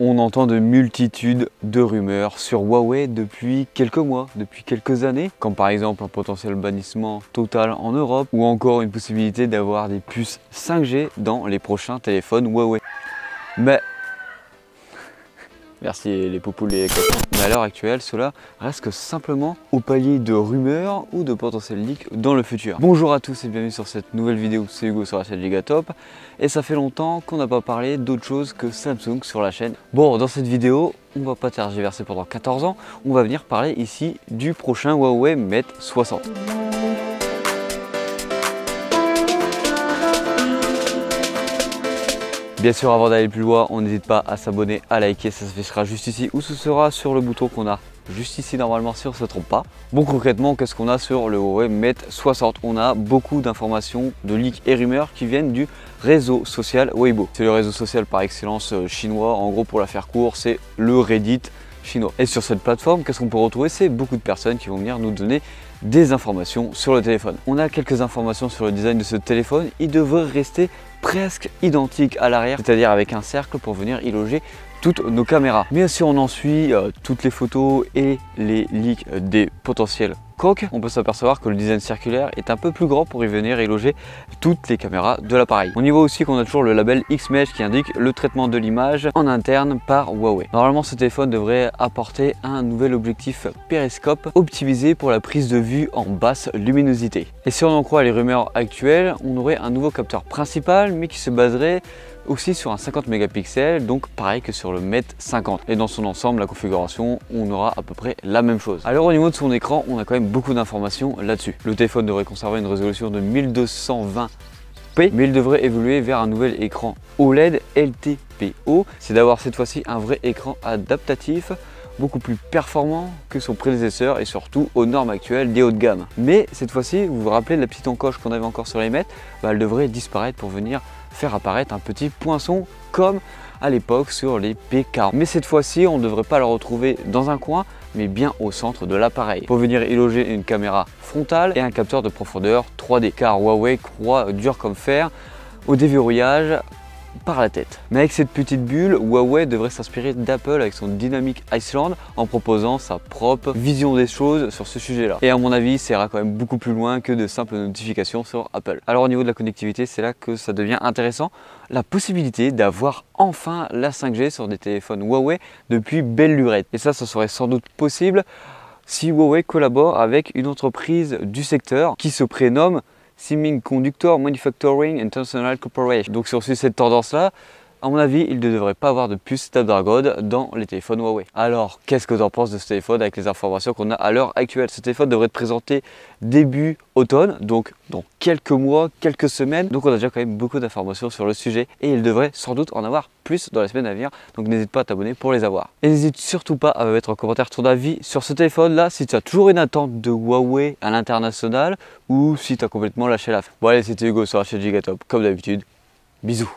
On entend de multitudes de rumeurs sur Huawei depuis quelques mois, depuis quelques années, comme par exemple un potentiel bannissement total en Europe ou encore une possibilité d'avoir des puces 5G dans les prochains téléphones Huawei. Mais merci les poupous, les copains. Mais à l'heure actuelle, cela reste que simplement au palier de rumeurs ou de potentiels leaks dans le futur. Bonjour à tous et bienvenue sur cette nouvelle vidéo, c'est Hugo sur la chaîne Gigatop. Et ça fait longtemps qu'on n'a pas parlé d'autre chose que Samsung sur la chaîne. Bon, dans cette vidéo, on va pas tergiverser pendant 14 ans, on va venir parler ici du prochain Huawei Mate 60. Bien sûr, avant d'aller plus loin, on n'hésite pas à s'abonner, à liker, ça s'affichera juste ici ou ce sera sur le bouton qu'on a juste ici normalement si on ne se trompe pas. Bon, concrètement, qu'est-ce qu'on a sur le Huawei Mate 60? On a beaucoup d'informations, de leaks et rumeurs qui viennent du réseau social Weibo. C'est le réseau social par excellence chinois. En gros, pour la faire court, c'est le Reddit chinois. Et sur cette plateforme, qu'est-ce qu'on peut retrouver? C'est beaucoup de personnes qui vont venir nous donner des informations sur le téléphone. On a quelques informations sur le design de ce téléphone. Il devrait rester presque identique à l'arrière, c'est-à-dire avec un cercle pour venir y loger toutes nos caméras. Mais si on en suit toutes les photos et les leaks des potentiels coques, on peut s'apercevoir que le design circulaire est un peu plus grand pour y venir y loger toutes les caméras de l'appareil. On y voit aussi qu'on a toujours le label X-Mesh qui indique le traitement de l'image en interne par Huawei. Normalement, ce téléphone devrait apporter un nouvel objectif périscope optimisé pour la prise de vue en basse luminosité. Et si on en croit les rumeurs actuelles, on aurait un nouveau capteur principal mais qui se baserait aussi sur un 50 mégapixels, donc pareil que sur le Mate 50. Et dans son ensemble, la configuration, on aura à peu près la même chose. Alors au niveau de son écran, on a quand même beaucoup d'informations là-dessus. Le téléphone devrait conserver une résolution de 1220p, mais il devrait évoluer vers un nouvel écran OLED LTPO. C'est d'avoir cette fois-ci un vrai écran adaptatif, beaucoup plus performant que son prédécesseur et surtout aux normes actuelles des hauts de gamme. Mais cette fois-ci, vous vous rappelez de la petite encoche qu'on avait encore sur les Mate, elle devrait disparaître pour venir faire apparaître un petit poinçon comme à l'époque sur les P40. Mais cette fois-ci, on ne devrait pas le retrouver dans un coin, mais bien au centre de l'appareil. Pour venir y loger une caméra frontale et un capteur de profondeur 3D, car Huawei croit dur comme fer au déverrouillage par la tête. Mais avec cette petite bulle, Huawei devrait s'inspirer d'Apple avec son Dynamic Island en proposant sa propre vision des choses sur ce sujet-là. Et à mon avis, ça ira quand même beaucoup plus loin que de simples notifications sur Apple. Alors au niveau de la connectivité, c'est là que ça devient intéressant. La possibilité d'avoir enfin la 5G sur des téléphones Huawei depuis belle lurette. Et ça serait sans doute possible si Huawei collabore avec une entreprise du secteur qui se prénomme Semiconductor Manufacturing International Corporation. Donc si on suit cette tendance-là, à mon avis, il ne devrait pas avoir de puce Snapdragon dans les téléphones Huawei. Alors, qu'est-ce que tu en penses de ce téléphone avec les informations qu'on a à l'heure actuelle? Ce téléphone devrait être présenté début automne, donc dans quelques mois, quelques semaines. Donc on a déjà quand même beaucoup d'informations sur le sujet et il devrait sans doute en avoir plus dans les semaines à venir. Donc n'hésite pas à t'abonner pour les avoir. Et n'hésite surtout pas à me mettre en commentaire ton avis sur ce téléphone-là, si tu as toujours une attente de Huawei à l'international ou si tu as complètement lâché l'affaire. Bon allez, c'était Hugo sur la chaîne Gigatop, comme d'habitude. Bisous.